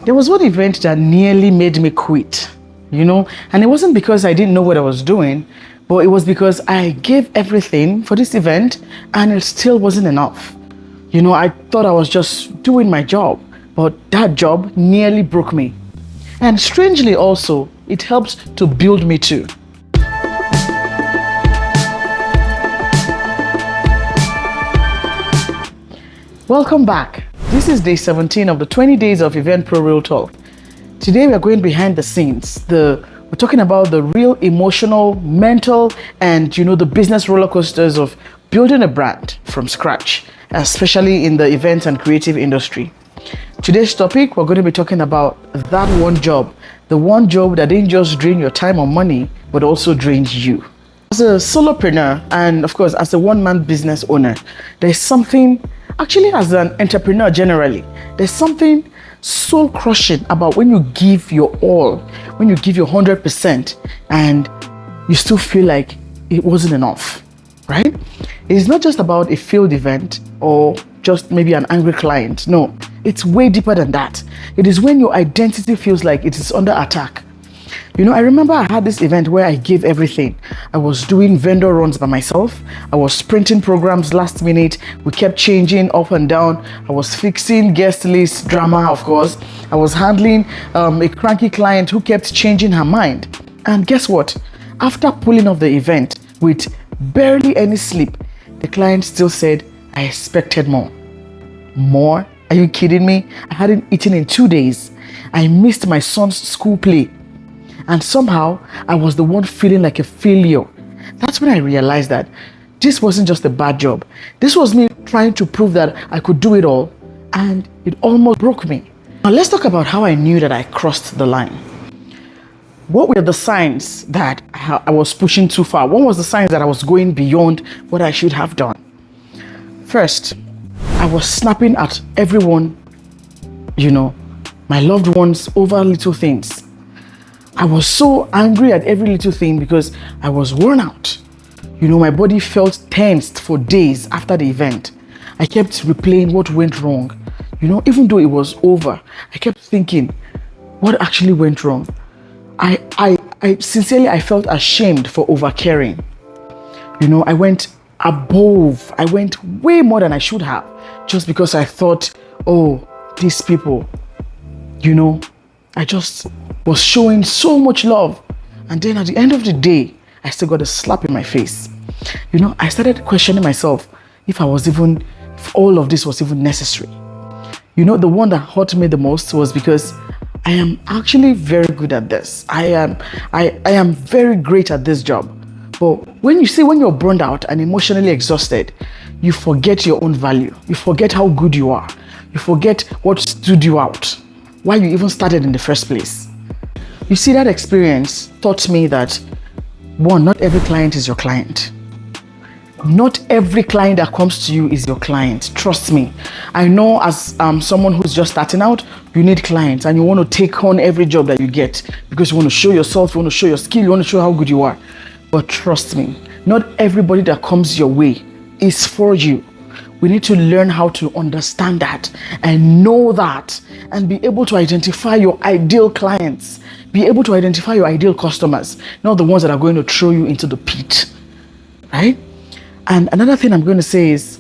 There was one event that nearly made me quit, and it wasn't because I didn't know what I was doing, but it was because I gave everything for this event and it still wasn't enough. I thought I was just doing my job, but that job nearly broke me. And strangely also, it helped to build me too. Welcome back. This is day 17 of the 20 days of Event Pro Real Talk. Today we are going behind the scenes. We're talking about the real emotional, mental, and the business roller coasters of building a brand from scratch, especially in the events and creative industry. Today's topic, we're going to be talking about that one job, the one job that didn't just drain your time or money, but also drains you. As a solopreneur, and of course, as a one-man business owner, there's something, actually as an entrepreneur generally, there's something soul crushing about when you give your all, when you give your 100% and you still feel like it wasn't enough, right? It's not just about a failed event or just maybe an angry client. No, it's way deeper than that. It is when your identity feels like it is under attack. I remember I had this event where I gave everything. I was doing vendor runs by myself. I was printing programs last minute. We kept changing up and down. I was fixing guest list drama, of course. I was handling a cranky client who kept changing her mind. And guess what? After pulling off the event with barely any sleep, the client still said, I expected more. More? Are you kidding me? I hadn't eaten in 2 days. I missed my son's school play. And somehow, I was the one feeling like a failure. That's when I realized that this wasn't just a bad job. This was me trying to prove that I could do it all, and it almost broke me. Now let's talk about how I knew that I crossed the line. What were the signs that I was pushing too far? What was the signs that I was going beyond what I should have done? First, I was snapping at everyone, my loved ones, over little things. I was so angry at every little thing because I was worn out. My body felt tensed for days after the event. I kept replaying what went wrong. Even though it was over, I kept thinking, what actually went wrong? I sincerely, I felt ashamed for overcaring. I went above. I went way more than I should have, just because I thought, oh, these people, I just was showing so much love. And then at the end of the day, I still got a slap in my face. I started questioning myself if all of this was even necessary. The one that hurt me the most was because I am actually very good at this. I am very great at this job. But when you're burned out and emotionally exhausted, you forget your own value. You forget how good you are. You forget what stood you out, why you even started in the first place. You see, that experience taught me that, one, not every client is your client. Not every client that comes to you is your client. Trust me. I know as someone who's just starting out, you need clients and you want to take on every job that you get because you want to show yourself, you want to show your skill, you want to show how good you are. But trust me, not everybody that comes your way is for you. We need to learn how to understand that and know that and be able to identify your ideal clients, be able to identify your ideal customers, not the ones that are going to throw you into the pit, right? And another thing I'm going to say is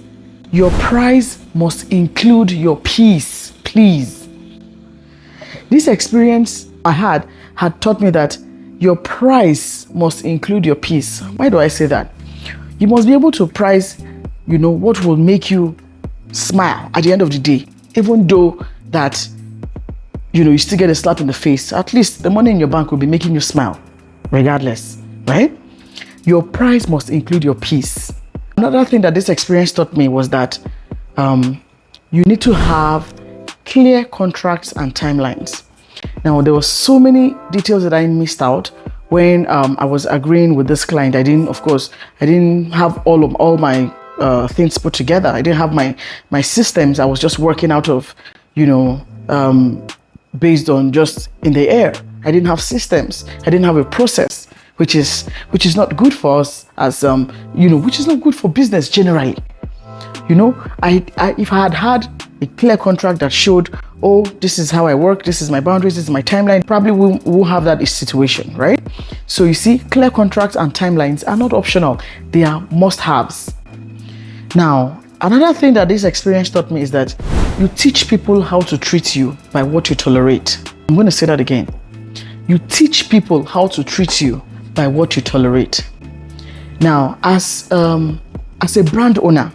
your price must include your peace, please. This experience I had taught me that your price must include your peace. Why do I say that? You must be able to price what will make you smile at the end of the day, even though that, you still get a slap in the face. At least the money in your bank will be making you smile, regardless, right? Your price must include your peace. Another thing that this experience taught me was that you need to have clear contracts and timelines. Now, there were so many details that I missed out when I was agreeing with this client. I didn't have all my things put together. I didn't have my systems. I was just working out of, based on just in the air. I didn't have systems. I didn't have a process, which is not good for us as which is not good for business generally. If I had a clear contract that showed oh, this is how I work, this is my boundaries, this is my timeline. Probably we will have that situation, right? So you see, clear contracts and timelines are not optional. They are must-haves. Now, another thing that this experience taught me is that you teach people how to treat you by what you tolerate. I'm going to say that again. You teach people how to treat you by what you tolerate. Now, as a brand owner,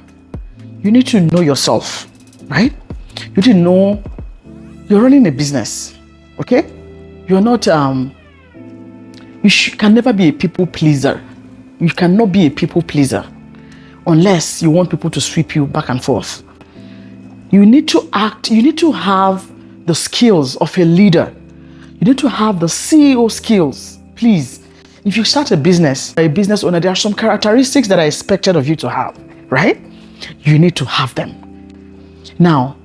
you need to know yourself, right? You need to know you're running a business, okay? You're not, can never be a people pleaser. You cannot be a people pleaser unless you want people to sweep you back and forth. You need to have the skills of a leader. You need to have the CEO skills. Please, if you start a business owner, there are some characteristics that are expected of you to have, right? You need to have them. Now,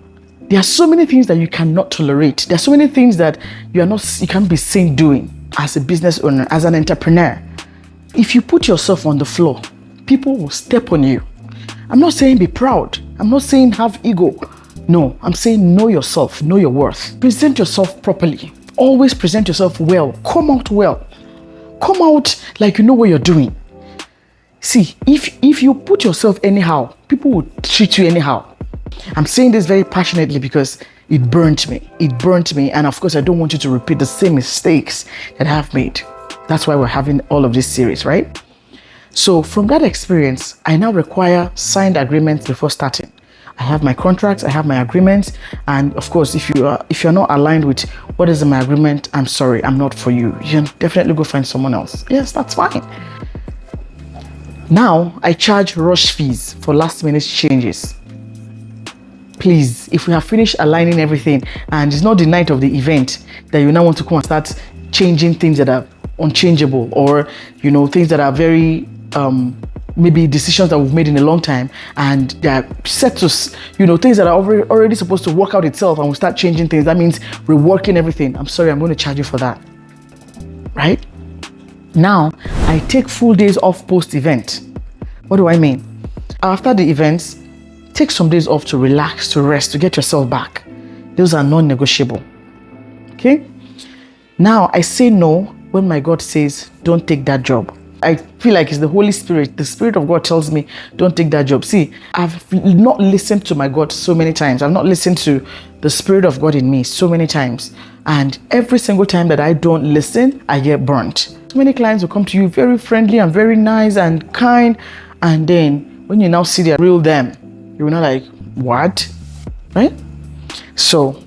there are so many things that you cannot tolerate. There are so many things that you can't be seen doing as a business owner, as an entrepreneur. If you put yourself on the floor, people will step on you. I'm not saying be proud. I'm not saying have ego. No, I'm saying know yourself, know your worth. Present yourself properly. Always present yourself well. Come out well. Come out like you know what you're doing. See, if you put yourself anyhow, people will treat you anyhow. I'm saying this very passionately because it burnt me. It burnt me. And of course, I don't want you to repeat the same mistakes that I have made. That's why we're having all of this series, right? So from that experience, I now require signed agreements before starting. I have my contracts, I have my agreements. And of course, if you're not aligned with what is in my agreement, I'm sorry, I'm not for you. You can definitely go find someone else. Yes, that's fine. Now, I charge rush fees for last minute changes. Please, if we have finished aligning everything and it's not the night of the event that you now want to come and start changing things that are unchangeable, or things that are very maybe decisions that we've made in a long time and they're set to things that are already supposed to work out itself, and we start changing things, that means reworking everything. I'm sorry, I'm going to charge you for that, right? Now, I take full days off post-event. What do I mean? After the events, take some days off to relax, to rest, to get yourself back. Those are non-negotiable. Okay? Now, I say no when my God says, don't take that job. I feel like it's the Holy Spirit. The Spirit of God tells me, don't take that job. See, I've not listened to my God so many times. I've not listened to the Spirit of God in me so many times. And every single time that I don't listen, I get burnt. So many clients will come to you very friendly and very nice and kind. And then when you now see the real them, you're not like, what? Right? So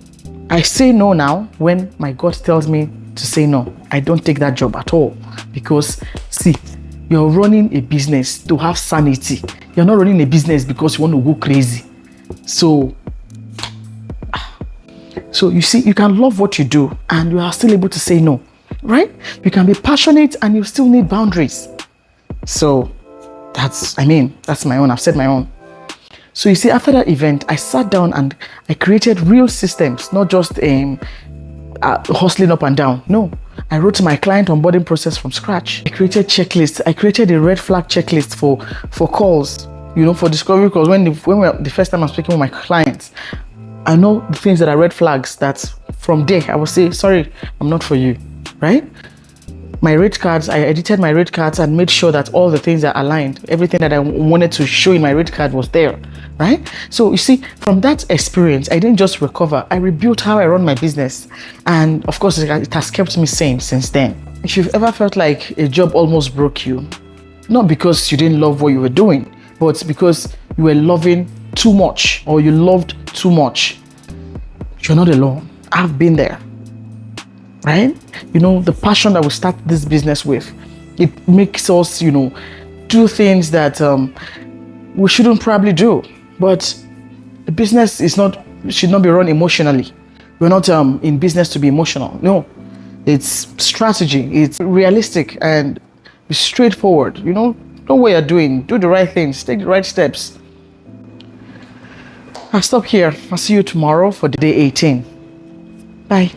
I say no now when my God tells me to say no. I don't take that job at all. Because see, you're running a business to have sanity. You're not running a business because you want to go crazy. So you see, you can love what you do and you are still able to say no, right? You can be passionate and you still need boundaries. So that's my own. I've said my own. So you see, after that event, I sat down and I created real systems, not just hustling up and down. No, I wrote my client onboarding process from scratch. I created checklists. I created a red flag checklist for calls, for discovery calls. When the first time I'm speaking with my clients, I know the things that are red flags that from there I will say, sorry, I'm not for you, right? My rate cards, I edited my rate cards and made sure that all the things are aligned. Everything that I wanted to show in my rate card was there, right? So you see, from that experience, I didn't just recover, I rebuilt how I run my business. And of course, it has kept me sane since then. If you've ever felt like a job almost broke you, not because you didn't love what you were doing, but because you were loving too much or you loved too much, you're not alone. I've been there. Right? The passion that we start this business with, it makes us, do things that we shouldn't probably do. But the business should not be run emotionally. We're not in business to be emotional. No, it's strategy. It's realistic and be straightforward. Know what you're doing. Do the right things. Take the right steps. I'll stop here. I'll see you tomorrow for the day 18. Bye.